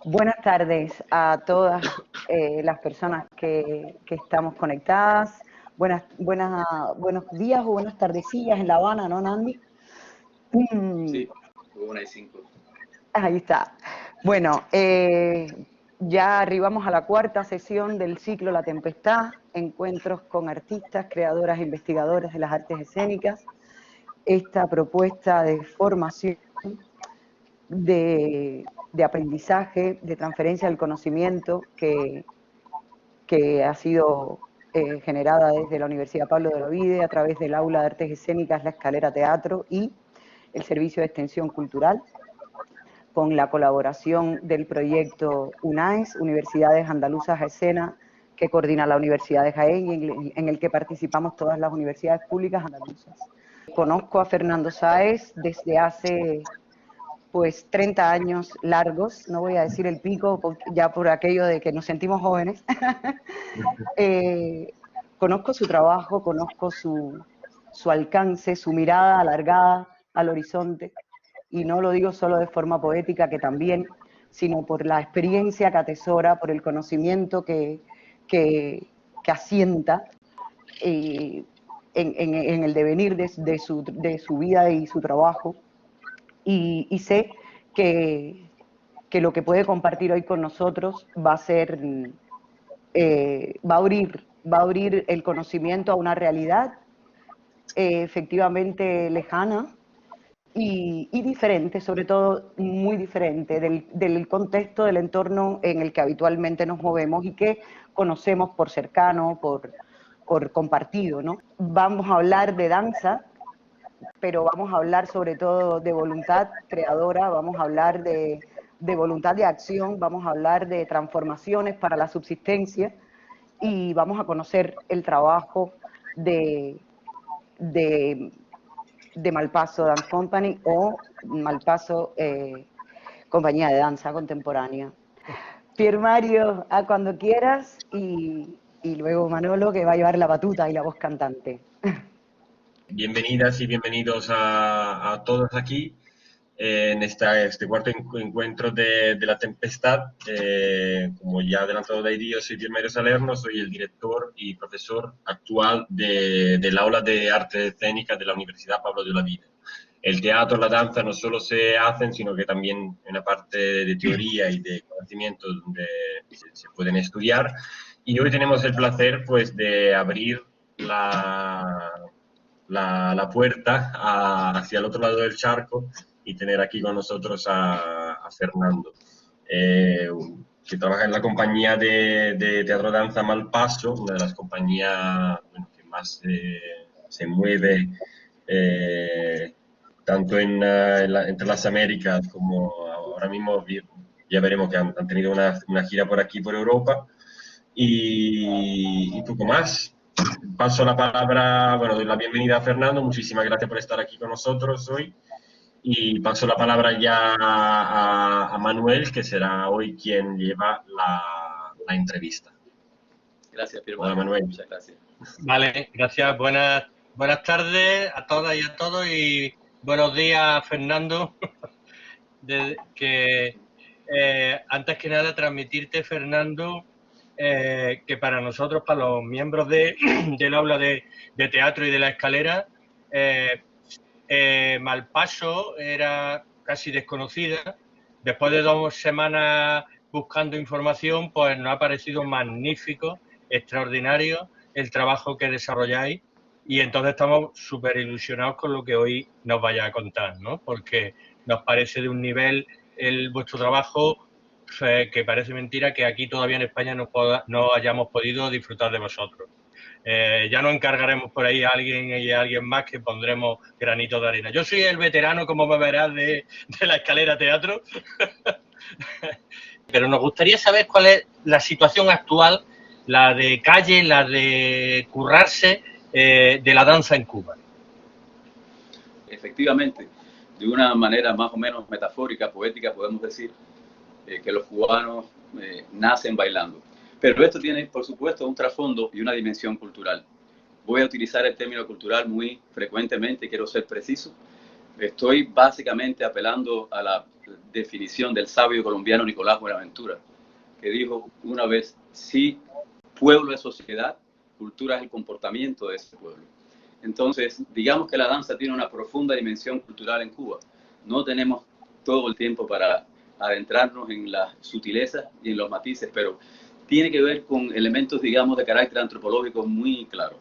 Buenas tardes a todas las personas que estamos conectadas. Buenos días o buenas tardecillas en La Habana, ¿no, Nandi? Mm, Sí, 1:05. Ahí está. Bueno, ya arribamos a la cuarta sesión del ciclo La Tempestad, encuentros con artistas, creadoras e investigadoras de las artes escénicas. Esta propuesta de formación de aprendizaje, de transferencia del conocimiento que ha sido generada desde la Universidad Pablo de Olavide a través del Aula de Artes Escénicas La Escalera Teatro y el Servicio de Extensión Cultural, con la colaboración del proyecto UNAES, Universidades Andaluzas a Escena, que coordina la Universidad de Jaén y en el que participamos todas las universidades públicas andaluzas. Conozco a Fernando Sáez desde hace pues 30 años largos, no voy a decir el pico, ya por aquello de que nos sentimos jóvenes. Conozco su trabajo, conozco su alcance, su mirada alargada al horizonte, y no lo digo solo de forma poética, que también, sino por la experiencia que atesora, por el conocimiento que asienta en el devenir de su vida y su trabajo. Y sé que lo que puede compartir hoy con nosotros va a ser, va a abrir el conocimiento a una realidad efectivamente lejana y diferente, sobre todo muy diferente del contexto, del entorno en el que habitualmente nos movemos y que conocemos por cercano, por compartido, ¿no? Vamos a hablar de danza, pero vamos a hablar sobre todo de voluntad creadora, vamos a hablar de voluntad de acción, vamos a hablar de transformaciones para la subsistencia y vamos a conocer el trabajo de, de, de Malpaso Dance Company o Malpaso Compañía de Danza Contemporánea. Pier Mario, a cuando quieras, y luego Manolo, que va a llevar la batuta y la voz cantante. Bienvenidas y bienvenidos a todos aquí en este cuarto encuentro de La Tempestad. Como ya ha adelantado Dairi, yo soy Pier Mario Salerno, soy el director y profesor actual del Aula de Arte Escénica de la Universidad Pablo de Olavide. El teatro, la danza no solo se hacen, sino que también hay una parte de teoría y de conocimiento donde se pueden estudiar. Y hoy tenemos el placer, pues, de abrir la puerta hacia el otro lado del charco y tener aquí con nosotros a Fernando, que trabaja en la compañía de teatro danza Malpaso, una de las compañías, bueno, que más se mueve tanto entre las Américas como ahora mismo. Ya veremos que han tenido una gira por aquí, por Europa, y poco más. Paso la palabra, bueno, doy la bienvenida a Fernando, muchísimas gracias por estar aquí con nosotros hoy, y paso la palabra ya a Manuel, que será hoy quien lleva la entrevista. Gracias, Pier Hola, Mario. Manuel. Muchas gracias. Vale, gracias. Buenas tardes a todas y a todos, y buenos días, Fernando. Antes que nada, transmitirte, Fernando, que para nosotros, para los miembros del aula de teatro y de la escalera, Malpaso era casi desconocida. Después de 2 semanas buscando información, pues nos ha parecido magnífico, extraordinario el trabajo que desarrolláis, y entonces estamos súper ilusionados con lo que hoy nos vaya a contar, ¿no? Porque nos parece de un nivel vuestro trabajo que parece mentira que aquí todavía en España no hayamos podido disfrutar de vosotros. Ya nos encargaremos por ahí a alguien más que pondremos granito de arena. Yo soy el veterano, como me verás, de la escalera teatro. Pero nos gustaría saber cuál es la situación actual, la de calle, la de currarse, de la danza en Cuba. Efectivamente, de una manera más o menos metafórica, poética, podemos decir que los cubanos nacen bailando. Pero esto tiene, por supuesto, un trasfondo y una dimensión cultural. Voy a utilizar el término cultural muy frecuentemente, quiero ser preciso. Estoy básicamente apelando a definición del sabio colombiano Nicolás Buenaventura, que dijo una vez: si pueblo es sociedad, cultura es el comportamiento de ese pueblo. Entonces, digamos que la danza tiene una profunda dimensión cultural en Cuba. No tenemos todo el tiempo para adentrarnos en las sutilezas y en los matices, pero tiene que ver con elementos, digamos, de carácter antropológico muy claros.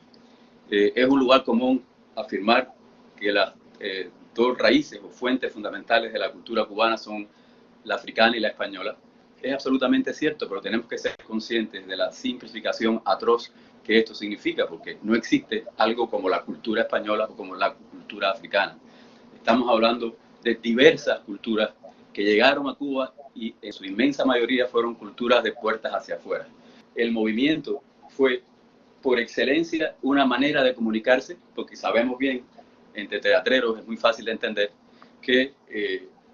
Es un lugar común afirmar que las dos raíces o fuentes fundamentales de la cultura cubana son la africana y la española. Es absolutamente cierto, pero tenemos que ser conscientes de la simplificación atroz que esto significa, porque no existe algo como la cultura española o como la cultura africana. Estamos hablando de diversas culturas que llegaron a Cuba y en su inmensa mayoría fueron culturas de puertas hacia afuera. El movimiento fue por excelencia una manera de comunicarse, porque sabemos bien, entre teatreros es muy fácil de entender, que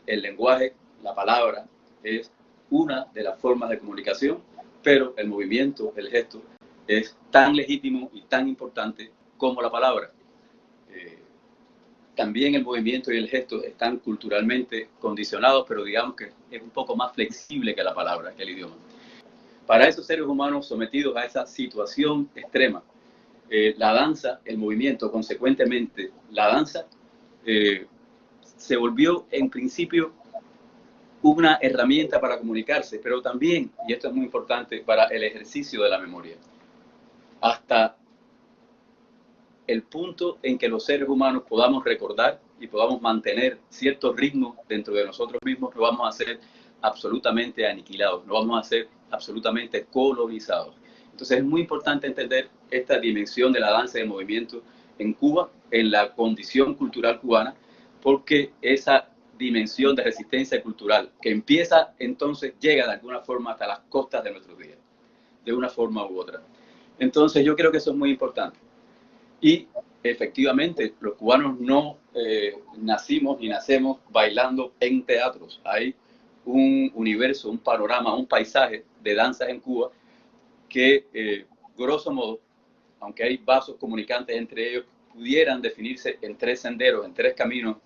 el lenguaje, la palabra, es una de las formas de comunicación, pero el movimiento, el gesto, es tan legítimo y tan importante como la palabra. También el movimiento y el gesto están culturalmente condicionados, pero digamos que es un poco más flexible que la palabra, que el idioma. Para esos seres humanos sometidos a esa situación extrema, la danza, el movimiento, consecuentemente la danza, se volvió en principio una herramienta para comunicarse, pero también, y esto es muy importante, para el ejercicio de la memoria. Hasta el punto en que los seres humanos podamos recordar y podamos mantener ciertos ritmos dentro de nosotros mismos, no vamos a ser absolutamente aniquilados, no vamos a ser absolutamente colonizados. Entonces es muy importante entender esta dimensión de la danza y del movimiento en Cuba, en la condición cultural cubana, porque esa dimensión de resistencia cultural que empieza entonces llega de alguna forma hasta las costas de nuestros días, de una forma u otra. Entonces yo creo que eso es muy importante. Y efectivamente los cubanos no nacimos y nacemos bailando en teatros. Hay un universo, un panorama, un paisaje de danzas en Cuba que, grosso modo, aunque hay vasos comunicantes entre ellos, pudieran definirse en tres senderos, en tres caminos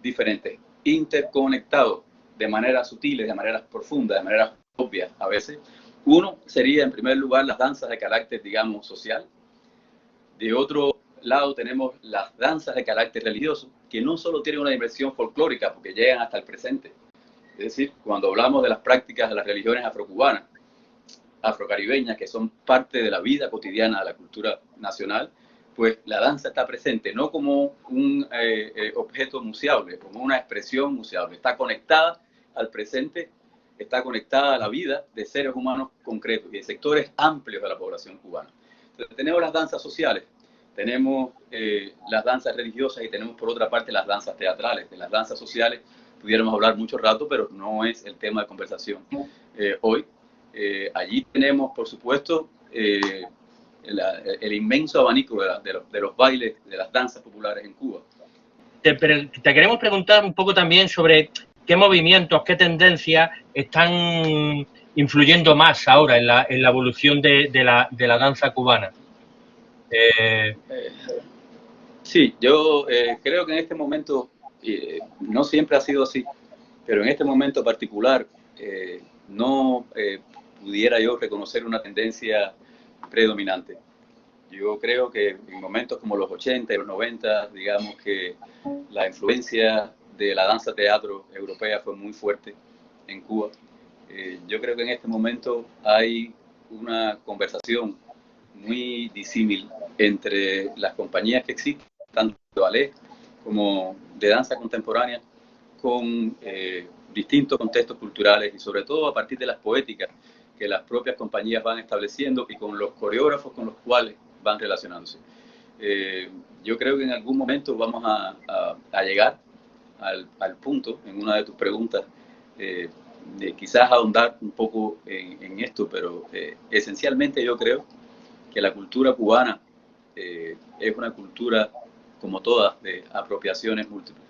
diferentes, interconectados de maneras sutiles, de maneras profundas, de maneras obvias a veces. Uno sería, en primer lugar, las danzas de carácter, digamos, social. De otro lado tenemos las danzas de carácter religioso, que no solo tienen una dimensión folclórica, porque llegan hasta el presente. Es decir, cuando hablamos de las prácticas de las religiones afrocubanas, afrocaribeñas, que son parte de la vida cotidiana de la cultura nacional, pues la danza está presente, no como un objeto museable, como una expresión museable. Está conectada al presente, está conectada a la vida de seres humanos concretos y de sectores amplios de la población cubana. Entonces, tenemos las danzas sociales, tenemos las danzas religiosas y tenemos por otra parte las danzas teatrales. De las danzas sociales pudiéramos hablar mucho rato, pero no es el tema de conversación hoy. Allí tenemos, por supuesto, el inmenso abanico de los bailes, de las danzas populares en Cuba. Te queremos preguntar un poco también sobre qué movimientos, qué tendencias están influyendo más ahora en la evolución de la danza cubana. Sí, yo creo que en este momento, no siempre ha sido así, pero en este momento particular no pudiera yo reconocer una tendencia predominante. Yo creo que en momentos como los 80 y los 90, digamos que la influencia de la danza teatro europea fue muy fuerte en Cuba. Yo creo que en este momento hay una conversación muy disímil entre las compañías que existen, tanto de ballet como de danza contemporánea, con distintos contextos culturales y sobre todo a partir de las poéticas que las propias compañías van estableciendo y con los coreógrafos con los cuales van relacionándose. Yo creo que en algún momento vamos a llegar al punto, en una de tus preguntas, de quizás ahondar un poco en esto, pero esencialmente yo creo que la cultura cubana es una cultura, como todas, de apropiaciones múltiples.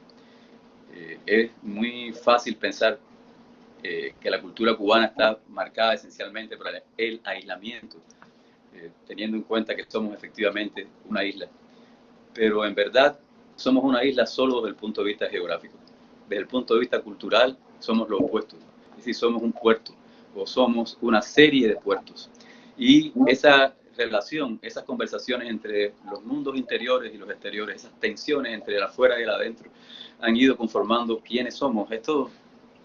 Es muy fácil pensar que la cultura cubana está marcada esencialmente por el aislamiento, teniendo en cuenta que somos efectivamente una isla. Pero en verdad somos una isla solo desde el punto de vista geográfico. Desde el punto de vista cultural somos lo opuesto. Es decir, somos un puerto o somos una serie de puertos. Y esa relación, esas conversaciones entre los mundos interiores y los exteriores, esas tensiones entre el afuera y el adentro, han ido conformando quiénes somos. Esto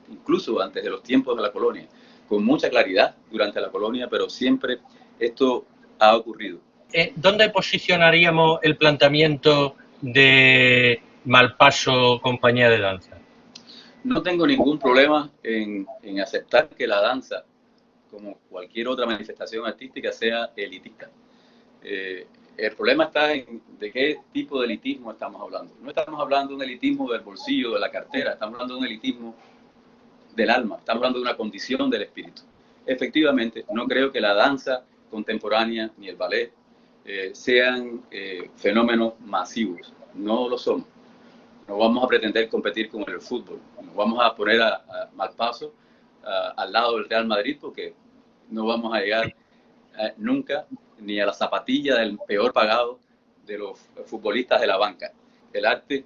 incluso antes de los tiempos de la colonia, con mucha claridad durante la colonia, pero siempre esto ha ocurrido. ¿Dónde posicionaríamos el planteamiento de Malpaso Compañía de Danza? No tengo ningún problema en aceptar que la danza, como cualquier otra manifestación artística, sea elitista. El problema está en de qué tipo de elitismo estamos hablando. No estamos hablando de un elitismo del bolsillo, de la cartera, estamos hablando de un elitismo del alma, estamos hablando de una condición del espíritu. Efectivamente, no creo que la danza contemporánea ni el ballet sean fenómenos masivos, no lo son. No vamos a pretender competir con el fútbol, nos vamos a poner a Malpaso al lado del Real Madrid porque no vamos a llegar nunca ni a la zapatilla del peor pagado de los futbolistas de la banca. El arte,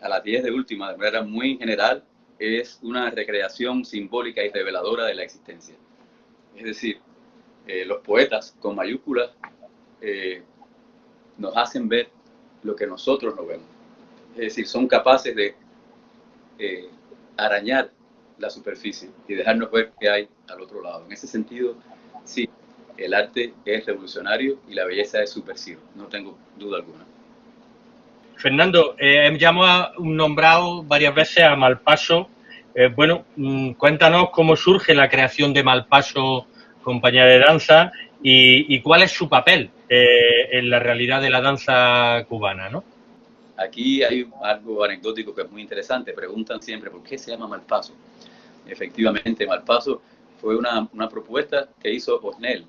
a las 10 de última, de manera muy general, es una recreación simbólica y reveladora de la existencia. Es decir, los poetas con mayúsculas nos hacen ver lo que nosotros no vemos. Es decir, son capaces de arañar la superficie y dejarnos ver qué hay al otro lado. En ese sentido, sí, el arte es revolucionario y la belleza es subversiva, no tengo duda alguna. Fernando, ya hemos nombrado varias veces a Malpaso. Bueno, cuéntanos cómo surge la creación de Malpaso Compañía de Danza y cuál es su papel en la realidad de la danza cubana, ¿no? Aquí hay algo anecdótico que es muy interesante. Preguntan siempre por qué se llama Malpaso. Efectivamente, Malpaso fue una propuesta que hizo Osnel.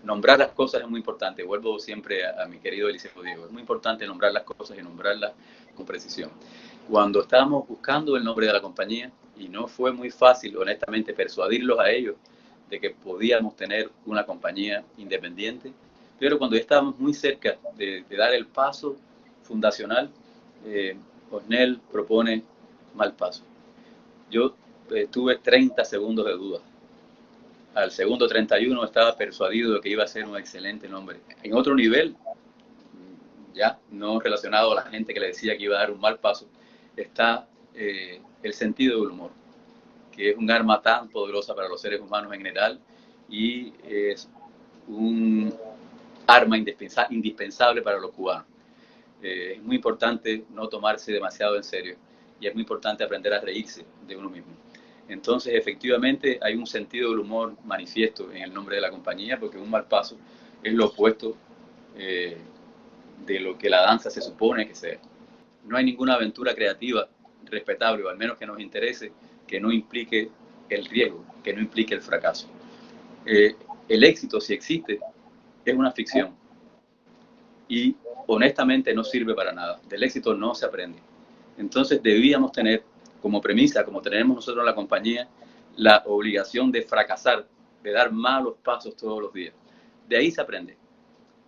Nombrar las cosas es muy importante. Vuelvo siempre a mi querido Eliseo Diego. Es muy importante nombrar las cosas y nombrarlas con precisión. Cuando estábamos buscando el nombre de la compañía, y no fue muy fácil, honestamente, persuadirlos a ellos de que podíamos tener una compañía independiente, pero cuando ya estábamos muy cerca de dar el paso fundacional, Osnel propone Malpaso. Yo tuve 30 segundos de duda. Al segundo 31 estaba persuadido de que iba a ser un excelente nombre. En otro nivel, ya no relacionado a la gente que le decía que iba a dar un mal paso, está el sentido del humor, que es un arma tan poderosa para los seres humanos en general y es un arma indispensable para los cubanos. Es muy importante no tomarse demasiado en serio y es muy importante aprender a reírse de uno mismo. Entonces, efectivamente, hay un sentido del humor manifiesto en el nombre de la compañía, porque un mal paso es lo opuesto de lo que la danza se supone que sea. No hay ninguna aventura creativa respetable, o al menos que nos interese, que no implique el riesgo, que no implique el fracaso. El éxito, si existe, es una ficción y honestamente no sirve para nada. Del éxito no se aprende. Entonces, debíamos tener como premisa, como tenemos nosotros en la compañía, la obligación de fracasar, de dar malos pasos todos los días. De ahí se aprende.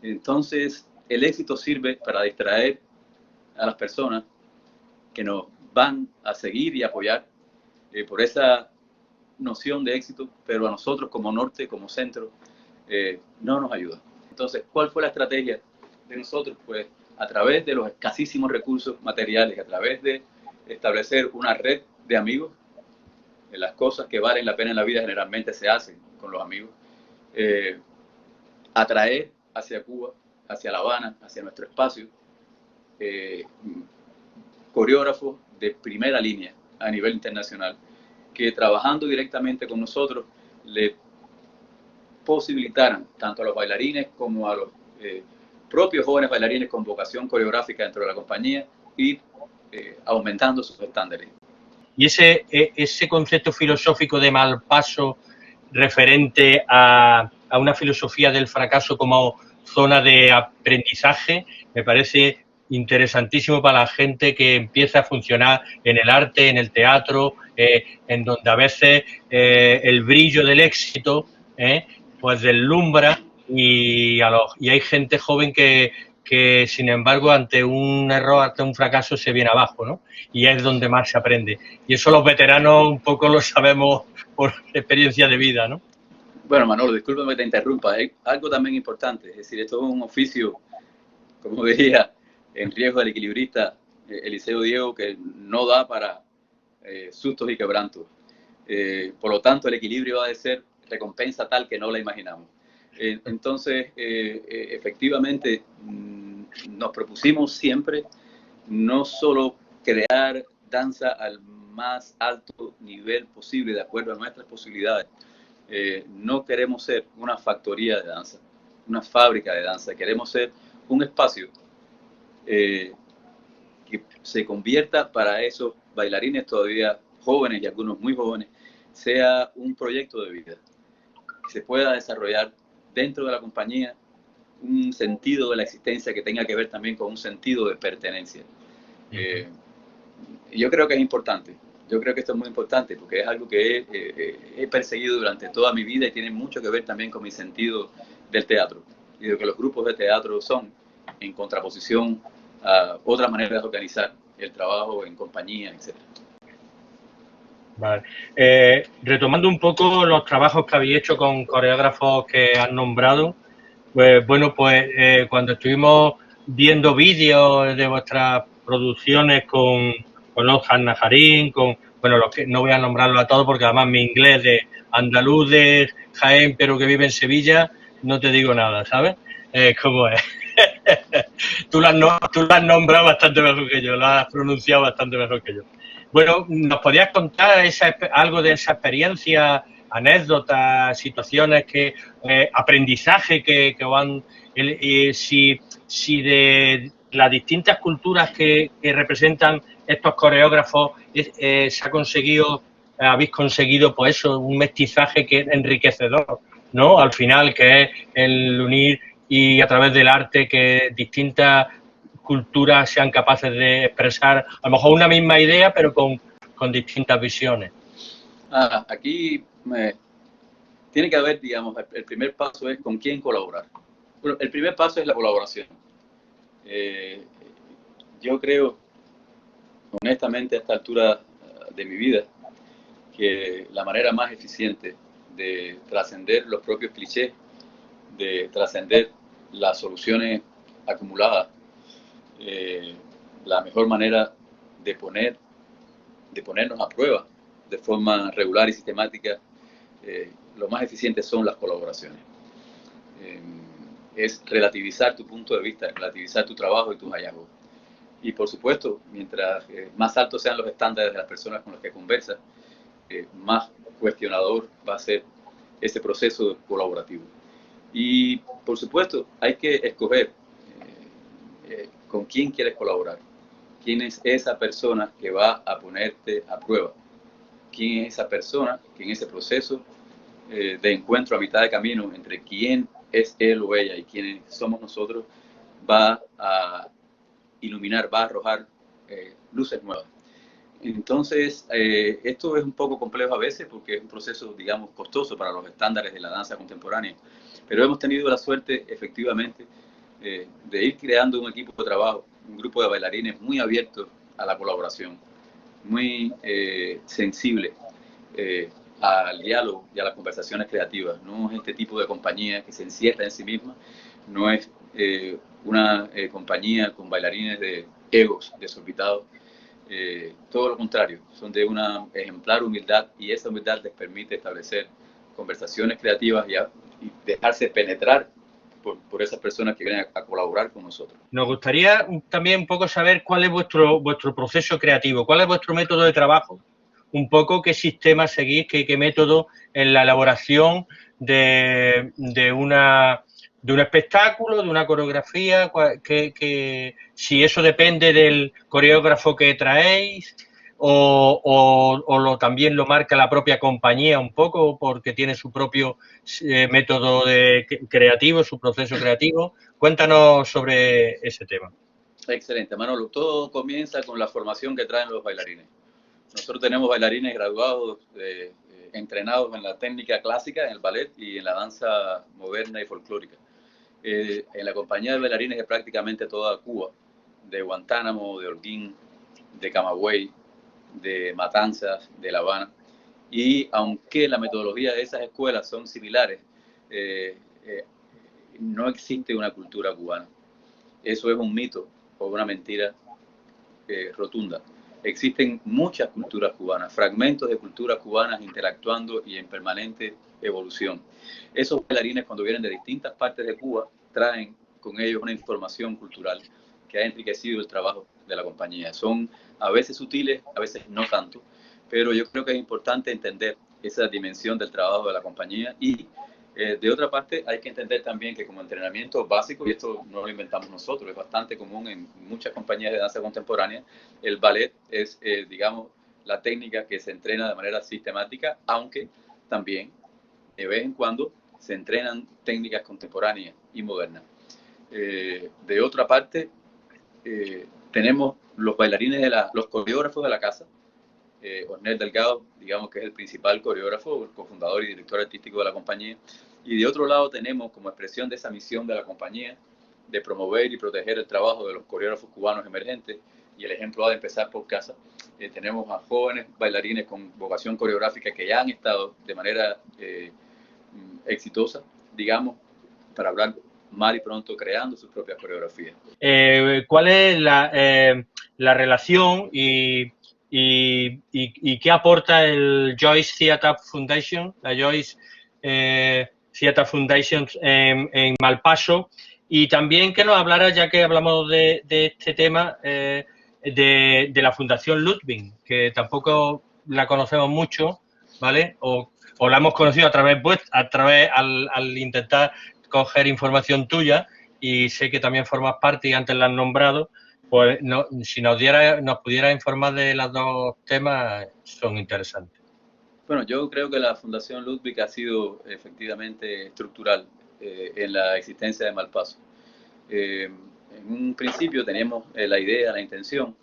Entonces, el éxito sirve para distraer a las personas que nos van a seguir y apoyar por esa noción de éxito, pero a nosotros como norte, como centro, no nos ayuda. Entonces, ¿cuál fue la estrategia de nosotros? Pues a través de los escasísimos recursos materiales, a través de establecer una red de amigos. Las cosas que valen la pena en la vida generalmente se hacen con los amigos. Atraer hacia Cuba, hacia La Habana, hacia nuestro espacio, coreógrafos de primera línea a nivel internacional, que trabajando directamente con nosotros le posibilitaran tanto a los bailarines como a los propios jóvenes bailarines con vocación coreográfica dentro de la compañía ir aumentando sus estándares. Y ese concepto filosófico de Malpaso referente a una filosofía del fracaso como zona de aprendizaje me parece interesantísimo para la gente que empieza a funcionar en el arte, en el teatro, en donde a veces el brillo del éxito pues deslumbra y hay gente joven que que sin embargo ante un error, ante un fracaso se viene abajo, ¿no? Y es donde más se aprende. Y eso los veteranos un poco lo sabemos por experiencia de vida, ¿no? Bueno, Manolo, discúlpame que te interrumpa. Hay algo también importante, es decir, esto es un oficio, como diría en riesgo del equilibrista Eliseo Diego, que no da para sustos y quebrantos. Por lo tanto, el equilibrio ha de ser recompensa tal que no la imaginamos. Entonces, efectivamente, nos propusimos siempre no solo crear danza al más alto nivel posible, de acuerdo a nuestras posibilidades. No queremos ser una factoría de danza, una fábrica de danza. Queremos ser un espacio que se convierta para esos bailarines todavía jóvenes y algunos muy jóvenes, sea un proyecto de vida, que se pueda desarrollar dentro de la compañía un sentido de la existencia que tenga que ver también con un sentido de pertenencia. Yo creo que es importante, yo creo que esto es muy importante porque es algo que he perseguido durante toda mi vida y tiene mucho que ver también con mi sentido del teatro y de que los grupos de teatro son en contraposición a otras maneras de organizar el trabajo en compañía, etc. Vale. Retomando un poco los trabajos que habéis hecho con coreógrafos que han nombrado, pues bueno, pues cuando estuvimos viendo vídeos de vuestras producciones con Oscar Najarín, con, bueno, los que no voy a nombrarlos a todos porque además mi inglés de andaluz de Jaén, pero que vive en Sevilla, no te digo nada, ¿sabes? ¿Cómo es? Tú lo has nombrado bastante mejor que yo, lo has pronunciado bastante mejor que yo. Bueno, ¿nos podrías contar algo de esa experiencia, anécdotas, situaciones aprendizaje que van, si de las distintas culturas que representan estos coreógrafos habéis conseguido pues eso, un mestizaje que es enriquecedor, ¿no? Al final, que es el unir y a través del arte que distintas culturas sean capaces de expresar a lo mejor una misma idea, pero con distintas visiones. Aquí tiene que haber, digamos, el primer paso es con quién colaborar. Bueno, el primer paso es la colaboración. Yo creo, honestamente, a esta altura de mi vida, que la manera más eficiente de trascender los propios clichés, de trascender las soluciones acumuladas, la mejor manera de ponernos a prueba de forma regular y sistemática, lo más eficiente son las colaboraciones. Es relativizar tu punto de vista, relativizar tu trabajo y tus hallazgos. Y por supuesto, mientras más altos sean los estándares de las personas con las que conversas, más cuestionador va a ser ese proceso colaborativo. Y por supuesto, hay que escoger con quién quieres colaborar, quién es esa persona que va a ponerte a prueba, quién es esa persona que en ese proceso de encuentro a mitad de camino entre quién es él o ella y quiénes somos nosotros, va a iluminar, va a arrojar luces nuevas. Entonces, esto es un poco complejo a veces porque es un proceso, digamos, costoso para los estándares de la danza contemporánea, pero hemos tenido la suerte, efectivamente, de ir creando un equipo de trabajo, un grupo de bailarines muy abiertos a la colaboración, muy sensible al diálogo y a las conversaciones creativas. No es este tipo de compañía que se encierra en sí misma, no es una compañía con bailarines de egos desorbitados, todo lo contrario, son de una ejemplar humildad y esa humildad les permite establecer conversaciones creativas y dejarse penetrar por esas personas que vienen a colaborar con nosotros. Nos gustaría también un poco saber cuál es vuestro proceso creativo, cuál es vuestro método de trabajo, un poco qué sistema seguís, qué método en la elaboración de un espectáculo, de una coreografía, si eso depende del coreógrafo que traéis también lo marca la propia compañía un poco porque tiene su propio método creativo, su proceso creativo. Cuéntanos sobre ese tema. Excelente, Manolo. Todo comienza con la formación que traen los bailarines. Nosotros tenemos bailarines graduados, entrenados en la técnica clásica, en el ballet y en la danza moderna y folclórica. En la compañía de bailarines de prácticamente toda Cuba, de Guantánamo, de Holguín, de Camagüey, de Matanzas, de La Habana. Y aunque la metodología de esas escuelas son similares, no existe una cultura cubana. Eso es un mito o una mentira rotunda. Existen muchas culturas cubanas, fragmentos de culturas cubanas interactuando y en permanente evolución. Esos bailarines, cuando vienen de distintas partes de Cuba, traen con ellos una información cultural que ha enriquecido el trabajo de la compañía. Son a veces sutiles, a veces no tanto, pero yo creo que es importante entender esa dimensión del trabajo de la compañía. Y de otra parte, hay que entender también que como entrenamiento básico, y esto no lo inventamos nosotros, es bastante común en muchas compañías de danza contemporánea, el ballet es, digamos, la técnica que se entrena de manera sistemática, aunque también de vez en cuando se entrenan técnicas contemporáneas y modernas. De otra parte, tenemos los bailarines, los coreógrafos de la casa. Ornel Delgado, digamos que es el principal coreógrafo, el cofundador y director artístico de la compañía. Y de otro lado tenemos como expresión de esa misión de la compañía de promover y proteger el trabajo de los coreógrafos cubanos emergentes, y el ejemplo ha de empezar por casa. Tenemos a jóvenes bailarines con vocación coreográfica que ya han estado de manera exitosa, digamos, para hablar mal y pronto, creando sus propias coreografías. ¿Cuál es la relación y qué aporta el Joyce Theatre Foundation, la Joyce Theatre Foundation en Malpaso? Y también que nos hablara, ya que hablamos de este tema, de la Fundación Ludwig, que tampoco la conocemos mucho, ¿vale? O la hemos conocido a través al intentar coger información tuya, y sé que también formas parte y antes la has nombrado. Pues no, si nos pudiera informar de los dos temas, son interesantes. Bueno, yo creo que la Fundación Ludwig ha sido efectivamente estructural en la existencia de Malpaso. En un principio teníamos la idea, la intención,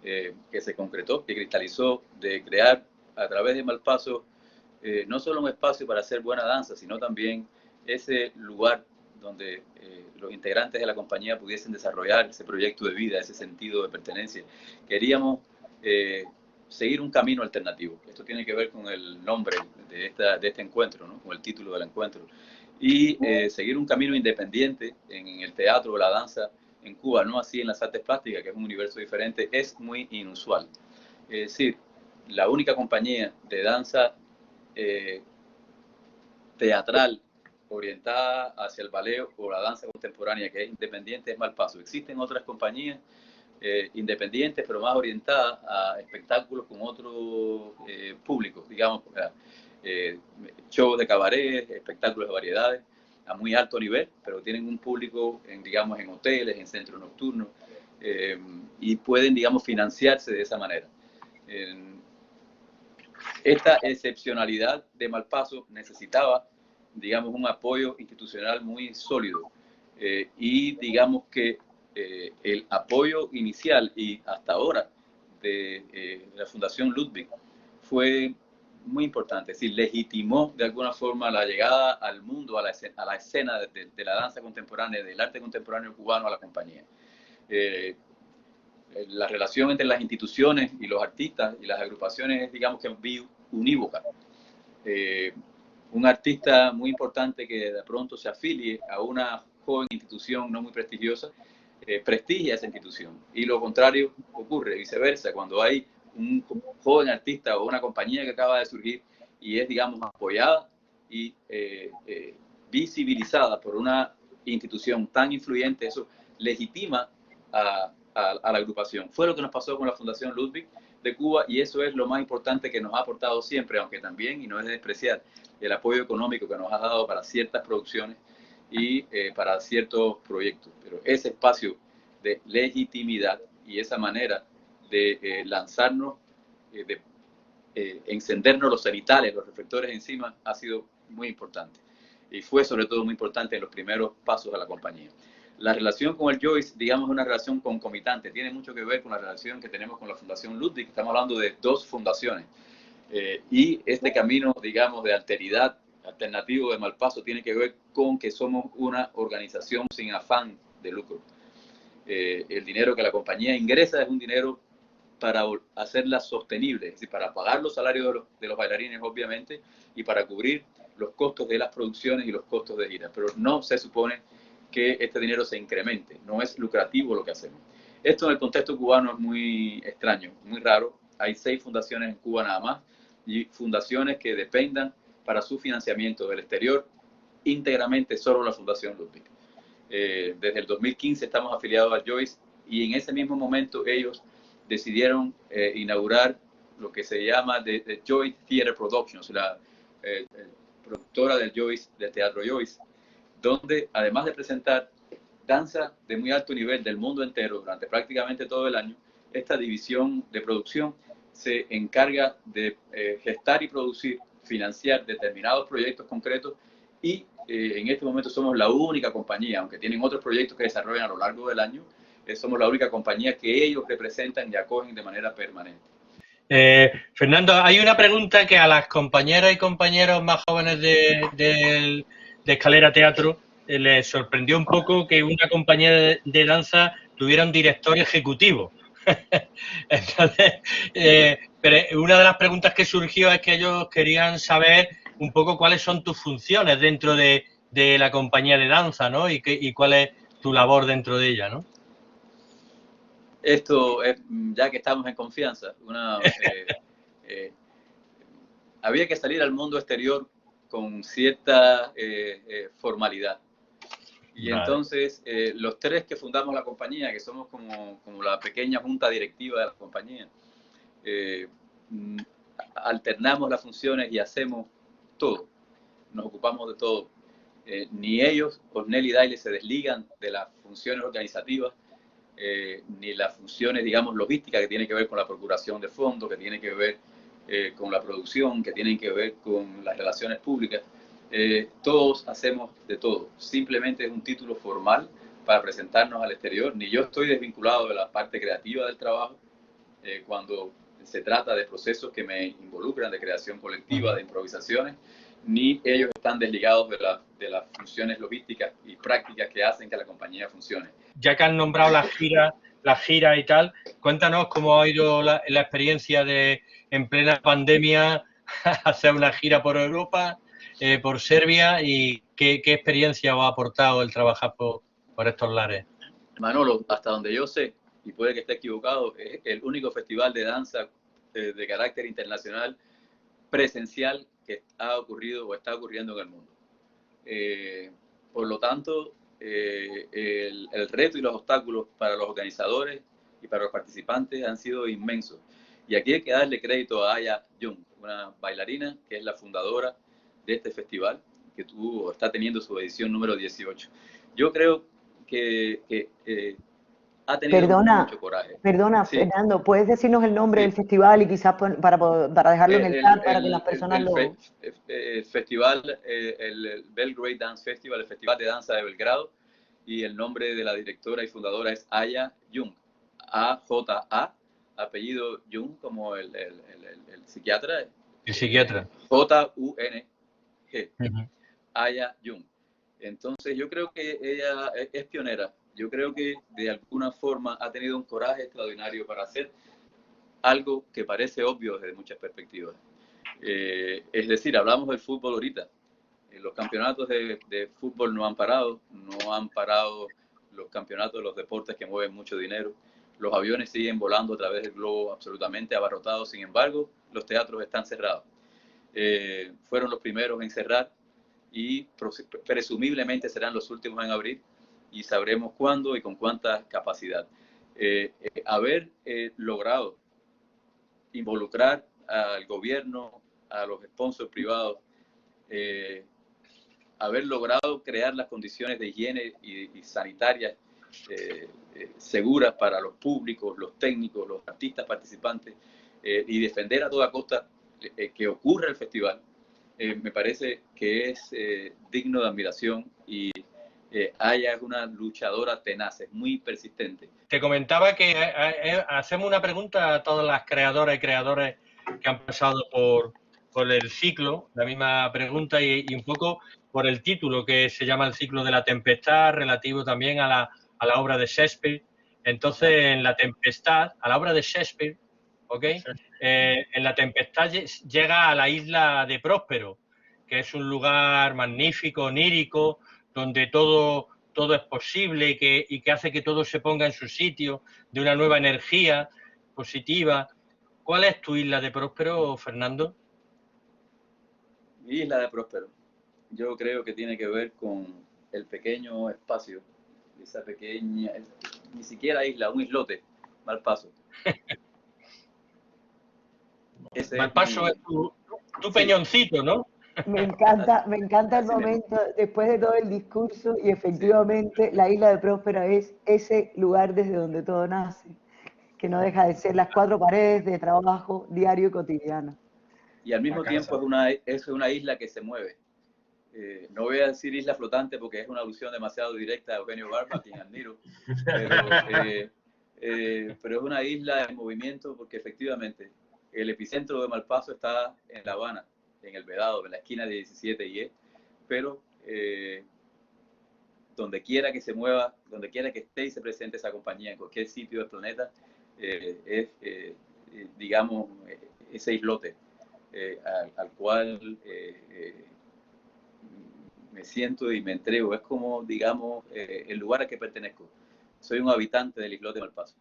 que se concretó, que cristalizó, de crear a través de Malpaso no solo un espacio para hacer buena danza, sino también ese lugar donde los integrantes de la compañía pudiesen desarrollar ese proyecto de vida, ese sentido de pertenencia. Queríamos seguir un camino alternativo. Esto tiene que ver con el nombre de este encuentro, ¿no? Con el título del encuentro. Y seguir un camino independiente en el teatro o la danza en Cuba, no así en las artes plásticas, que es un universo diferente, es muy inusual. Es decir, la única compañía de danza teatral orientada hacia el ballet o la danza contemporánea que es independiente es Malpaso. Existen otras compañías independientes, pero más orientadas a espectáculos con otros públicos, digamos, shows de cabaret, espectáculos de variedades a muy alto nivel, pero tienen un público, digamos, en hoteles, en centros nocturnos, y pueden, digamos, financiarse de esa manera. Esta excepcionalidad de Malpaso necesitaba, digamos, un apoyo institucional muy sólido, y digamos que el apoyo inicial y hasta ahora de la Fundación Ludwig fue muy importante, es decir, legitimó de alguna forma la llegada al mundo, a la escena de la danza contemporánea, del arte contemporáneo cubano a la compañía. La relación entre las instituciones y los artistas y las agrupaciones es, digamos, que unívoca. Un artista muy importante que de pronto se afilie a una joven institución no muy prestigiosa, prestigia esa institución, y lo contrario ocurre, viceversa, cuando hay un joven artista o una compañía que acaba de surgir y es, digamos, apoyada y visibilizada por una institución tan influyente, eso legitima a la agrupación. Fue lo que nos pasó con la Fundación Ludwig de Cuba, y eso es lo más importante que nos ha aportado siempre, aunque también, y no es de despreciar, el apoyo económico que nos ha dado para ciertas producciones y para ciertos proyectos. Pero ese espacio de legitimidad y esa manera de lanzarnos, de encendernos los cenitales, los reflectores encima, ha sido muy importante. Y fue sobre todo muy importante en los primeros pasos de la compañía. La relación con el Joyce, digamos, es una relación concomitante. Tiene mucho que ver con la relación que tenemos con la Fundación Ludwig. Estamos hablando de dos fundaciones. Y este camino, digamos, de alteridad alternativo de Malpaso tiene que ver con que somos una organización sin afán de lucro. El dinero que la compañía ingresa es un dinero para hacerla sostenible, es decir, para pagar los salarios de los bailarines, obviamente, y para cubrir los costos de las producciones y los costos de gira. Pero no se supone que este dinero se incremente, no es lucrativo lo que hacemos. Esto en el contexto cubano es muy extraño, muy raro. Hay 6 fundaciones en Cuba nada más, y fundaciones que dependan para su financiamiento del exterior íntegramente solo la Fundación Ludwig. Desde el 2015 estamos afiliados a Joyce, y en ese mismo momento ellos decidieron inaugurar lo que se llama The Joyce Theatre Productions, la productora del Teatro Joyce, donde además de presentar danza de muy alto nivel del mundo entero durante prácticamente todo el año, esta división de producción se encarga de gestar y producir, financiar determinados proyectos concretos, y en este momento somos la única compañía, aunque tienen otros proyectos que desarrollan a lo largo del año, somos la única compañía que ellos representan y acogen de manera permanente. Fernando, hay una pregunta que a las compañeras y compañeros más jóvenes de Escalera Teatro les sorprendió un poco que una compañía de danza tuviera un director ejecutivo. Entonces, pero una de las preguntas que surgió es que ellos querían saber un poco cuáles son tus funciones dentro de la compañía de danza, ¿no? Y cuál es tu labor dentro de ella, ¿no? Esto es, ya que estamos en confianza, había que salir al mundo exterior con cierta formalidad. Y vale. Entonces, los 3 que fundamos la compañía, que somos como la pequeña junta directiva de la compañía, alternamos las funciones y hacemos todo. Nos ocupamos de todo. Ni ellos, Osnel y Daile, se desligan de las funciones organizativas, ni las funciones, digamos, logísticas, que tienen que ver con la procuración de fondos, que tienen que ver con la producción, que tienen que ver con las relaciones públicas. Todos hacemos de todo. Simplemente es un título formal para presentarnos al exterior. Ni yo estoy desvinculado de la parte creativa del trabajo cuando se trata de procesos que me involucran, de creación colectiva, de improvisaciones, ni ellos están desligados de las funciones logísticas y prácticas que hacen que la compañía funcione. Ya que han nombrado la gira y tal, cuéntanos cómo ha ido la experiencia de, en plena pandemia, hacer una gira por Europa, por Serbia, y qué experiencia os ha aportado el trabajar por estos lares. Manolo, hasta donde yo sé, y puede que esté equivocado, es el único festival de danza de carácter internacional presencial que ha ocurrido o está ocurriendo en el mundo. Por lo tanto, el reto y los obstáculos para los organizadores y para los participantes han sido inmensos. Y aquí hay que darle crédito a Aya Jung, una bailarina que es la fundadora de este festival, que está teniendo su edición número 18. Yo creo que ha tenido mucho coraje. Perdona, sí. Fernando, ¿puedes decirnos el nombre del festival y quizás para dejarlo en el chat para que las personas el festival, el Belgrade Dance Festival, el Festival de Danza de Belgrado, y el nombre de la directora y fundadora es Aya Jung, A-J-A, apellido Jung, como el psiquiatra. El psiquiatra. J-U-N-G, Aya Jung. Entonces yo creo que ella es pionera. Yo creo que de alguna forma ha tenido un coraje extraordinario para hacer algo que parece obvio desde muchas perspectivas. Es decir, hablamos del fútbol ahorita. Los campeonatos de fútbol no han parado los campeonatos de los deportes que mueven mucho dinero. Los aviones siguen volando a través del globo absolutamente abarrotados. Sin embargo, los teatros están cerrados. Fueron los primeros en cerrar y presumiblemente serán los últimos en abrir, y sabremos cuándo y con cuánta capacidad. Haber logrado involucrar al gobierno, a los sponsors privados, haber logrado crear las condiciones de higiene y sanitarias seguras para los públicos, los técnicos, los artistas participantes, y defender a toda costa que ocurra el festival, me parece que es digno de admiración, y Aya es una luchadora tenaz, es muy persistente. Te comentaba que hacemos una pregunta a todas las creadoras y creadores que han pasado por por el ciclo, la misma pregunta, y un poco por el título que se llama El ciclo de la tempestad, relativo también a la obra de Shakespeare. Entonces, en La tempestad, a la obra de Shakespeare, ¿ok? En La tempestad llega a la isla de Próspero, que es un lugar magnífico, onírico, donde todo es posible y que hace que todo se ponga en su sitio, de una nueva energía positiva. ¿Cuál es tu isla de Próspero, Fernando? Mi isla de Próspero. Yo creo que tiene que ver con el pequeño espacio, esa pequeña, ni siquiera isla, un islote, Malpaso. Malpaso es tu peñoncito, ¿no? Me encanta el momento, después de todo el discurso, y efectivamente la isla de Próspero es ese lugar desde donde todo nace, que no deja de ser las cuatro paredes de trabajo diario y cotidiano. Y al mismo tiempo es una isla que se mueve. No voy a decir isla flotante porque es una alusión demasiado directa a Eugenio Barba, a quien admiro, pero es una isla en movimiento porque efectivamente el epicentro de Malpaso está en La Habana, en el Vedado, en la esquina de 17 y E, pero donde quiera que se mueva, donde quiera que esté y se presente esa compañía en cualquier sitio del planeta, es, digamos, ese islote al cual me siento y me entrego. Es como, digamos, el lugar al que pertenezco. Soy un habitante del islote de Malpaso.